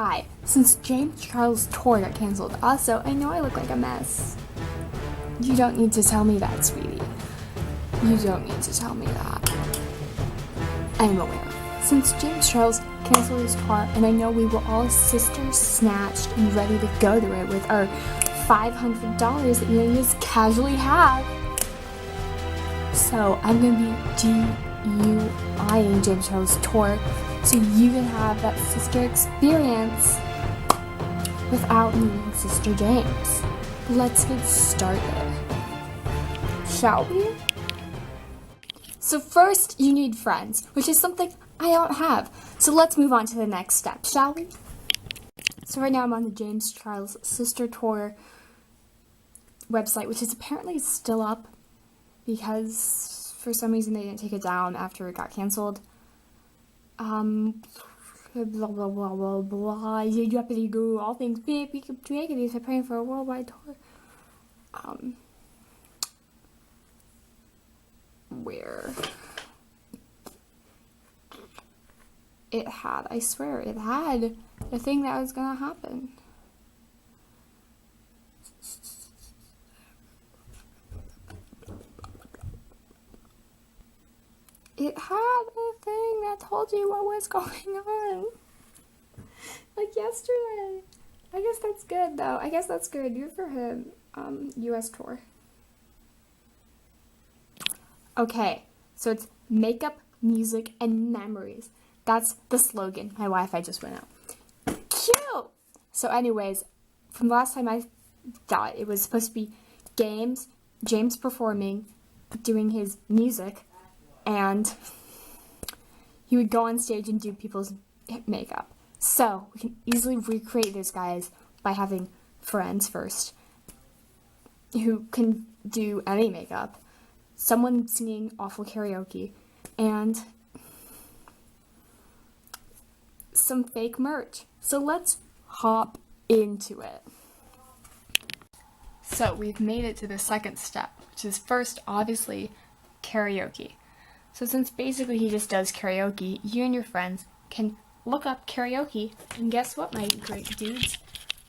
Hi, since James Charles' tour got cancelled, also, I know I look like a mess. You don't need to tell me that, sweetie. You don't need to tell me that. I'm aware. Since James Charles canceled his tour, and I know we were all sisters snatched and ready to go to it with our $500 that you just casually have. So I'm going to be DUIing James Charles' tour so you can have that sister experience without needing Sister James. Let's get started, shall we? So first, you need friends, which is something I don't have. So let's move on to the next step, shall we? So right now I'm on the James Charles Sister Tour website, which is apparently still up because for some reason they didn't take it down after it got canceled. Blah blah blah blah blah. You have to go all things big. We could make it. Preparing for a worldwide tour. Where it had, I swear, it had the thing that was gonna happen. It had a thing that told you what was going on. Like yesterday. I guess that's good though. I guess that's good. Good for him. US tour. Okay, so it's makeup, music, and memories. That's the slogan. My Wi-Fi just went out. Cute! So anyways, from the last time I thought it was supposed to be games, James performing, doing his music, and he would go on stage and do people's makeup. So we can easily recreate those guys by having friends first who can do any makeup, someone singing awful karaoke, and some fake merch. So let's hop into it. So we've made it to the second step, which is first, obviously, karaoke. So since basically he just does karaoke, you and your friends can look up karaoke, and guess what, my great dudes?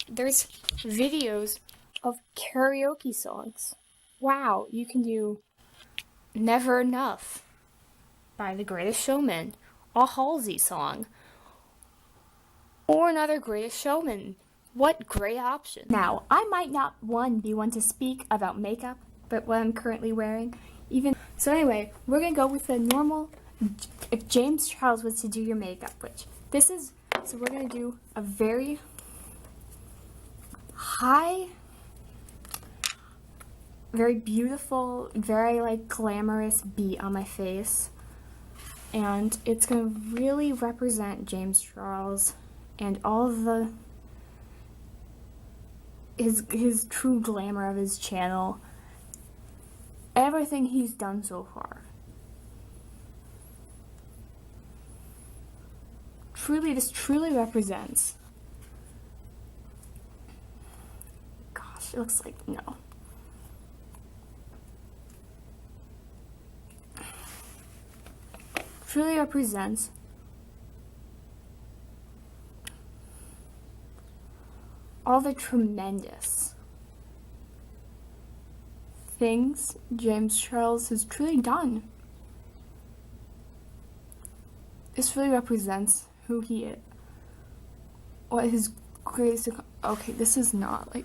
There's videos of karaoke songs. Wow, you can do Never Enough by The Greatest Showman, a Halsey song, or another Greatest Showman. What great option. Now, I might not be one to speak about makeup, but what I'm currently wearing, so anyway, we're gonna go with the normal, if James Charles was to do your makeup, so we're gonna do a very high, very beautiful, very glamorous beat on my face, and it's gonna really represent James Charles and all of his true glamour of his channel, everything he's done so far. This truly represents. Gosh, it looks like no. Truly represents all the tremendous things James Charles has truly done. This really represents who he is, what his greatest. Okay, this is not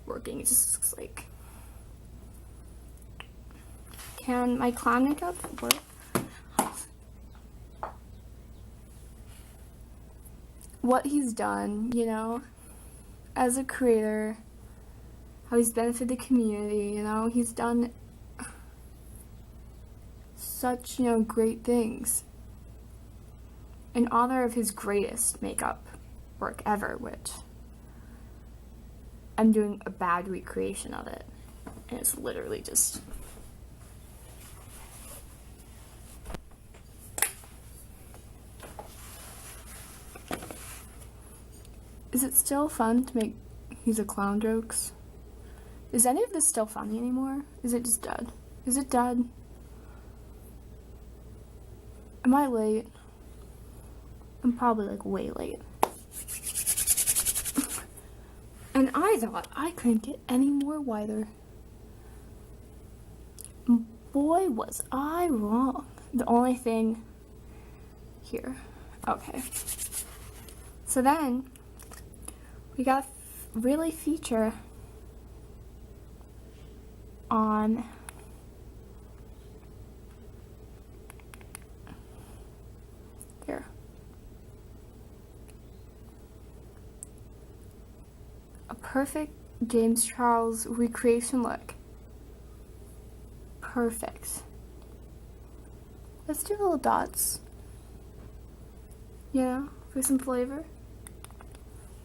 working. It just looks like. Can my clown makeup work? What he's done, as a creator, how he's benefited the community, he's done such, great things in honor of his greatest makeup work ever, which I'm doing a bad recreation of it, and it's literally just. Is it still fun to make He's a Clown jokes? Is any of this still funny anymore? Is it just dead? Is it dead? Am I late? I'm probably way late. And I thought I couldn't get any more whiter. Boy, was I wrong. The only thing here. Okay. So then, we got really feature on here. A perfect James Charles recreation look. Perfect. Let's do little dots. Yeah, for some flavor.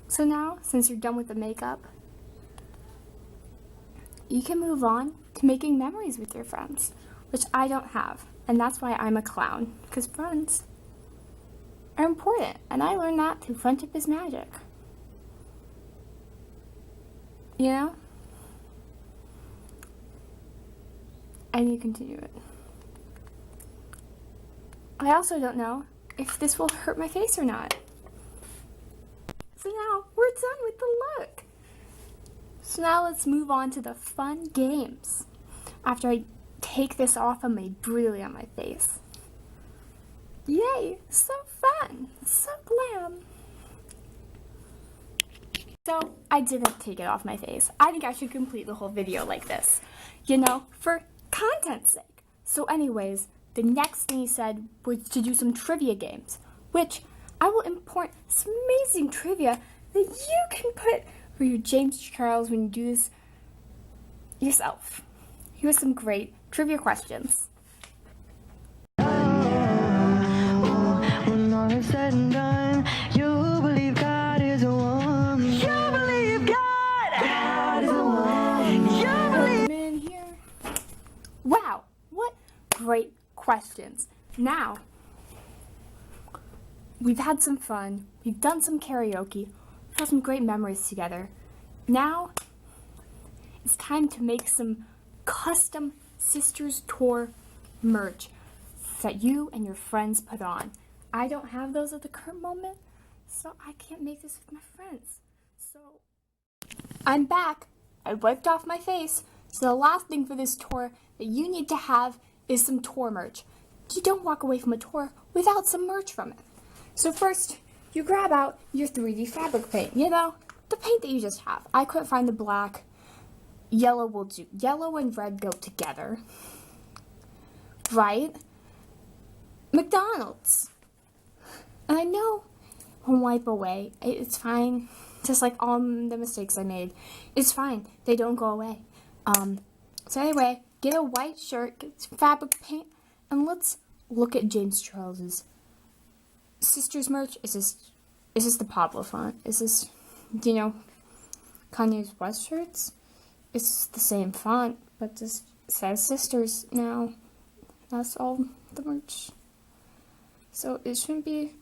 So now, since you're done with the makeup, you can move on to making memories with your friends, which I don't have. And that's why I'm a clown, because friends are important. And I learned that through Friendship is Magic. You know? And you continue it. I also don't know if this will hurt my face or not. So now we're done with the look. So now let's move on to the fun games. After I take this off and made brutally on my face. Yay, so fun, so glam. So I didn't take it off my face. I think I should complete the whole video like this, you know, for content's sake. So anyways, the next thing he said was to do some trivia games, which I will import some amazing trivia that you can put for your James Charles when you do this yourself. Here's some great trivia questions. When all is said and done, you believe God is the one. You believe God is the one. You believe in here. Wow, what great questions. Now, we've had some fun. We've done some karaoke. We've had some great memories together. Now, it's time to make some custom Sisters Tour merch that you and your friends put on. I don't have those at the current moment, so I can't make this with my friends. So, I'm back. I wiped off my face. So the last thing for this tour that you need to have is some tour merch. You don't walk away from a tour without some merch from it. So first, you grab out your 3D fabric paint, you know, the paint that you just have. I couldn't find the black. Yellow will do. Yellow and red go together. Right? McDonald's. And I know I'll wipe away. It's fine. Just like all the mistakes I made. It's fine. They don't go away. So anyway, get a white shirt, get some fabric paint, and let's look at James Charles's Sisters merch. Is this the Pablo font? Is this, you know, Kanye's West shirts? It's the same font, but just says Sisters now. That's all the merch. So it shouldn't be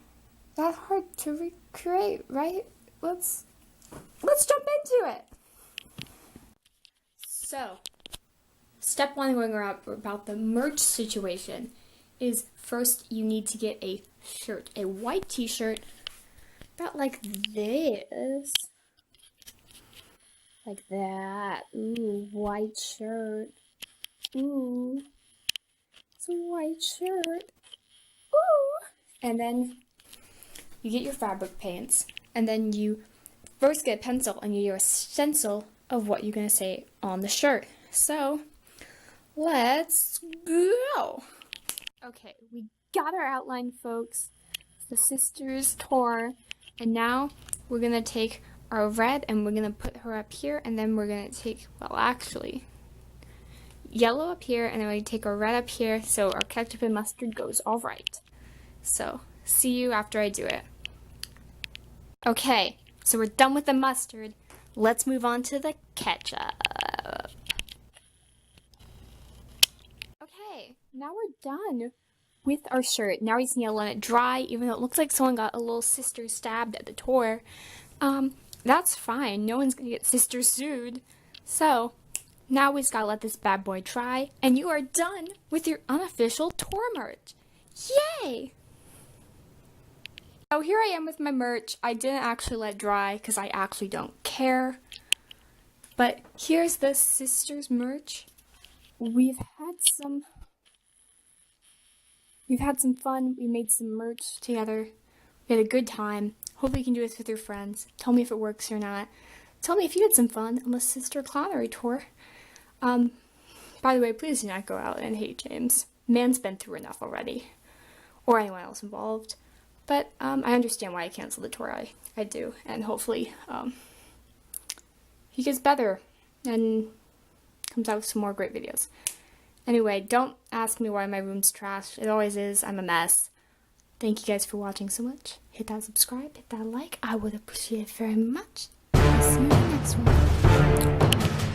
that hard to recreate, right? Let's jump into it. So, step one going around about the merch situation is first you need to get a shirt, a white t-shirt, about like this. Like that. Ooh, white shirt. Ooh, it's a white shirt. Ooh. And then you get your fabric paints, and then you first get a pencil and you do a stencil of what you're going to say on the shirt. So, let's go. Okay, we got our outline, folks. It's the Sisters Tour. And now we're going to take our red and we're going to put her up here, and then we're going to take, well, actually, yellow up here, and then we take our red up here so our ketchup and mustard goes all right. So, see you after I do it. Okay, so we're done with the mustard. Let's move on to the ketchup. Okay, now we're done with our shirt. Now we just need to let it dry, even though it looks like someone got a little sister stabbed at the tour. That's fine. No one's gonna get sister sued. So, now we just gotta let this bad boy dry, and you are done with your unofficial tour merch. Yay! So here I am with my merch. I didn't actually let it dry because I actually don't care. But here's the sisters merch. We've had some fun. We made some merch together. We had a good time. Hope you can do this with your friends. Tell me if it works or not. Tell me if you had some fun on the sister clownery tour. By the way, please do not go out and hate James. Man's been through enough already. Or anyone else involved. But I understand why he canceled the tour. I do. And hopefully he gets better and comes out with some more great videos. Anyway, don't ask me why my room's trashed. It always is. I'm a mess. Thank you guys for watching so much. Hit that subscribe, hit that like. I would appreciate it very much. I'll see you in the next one.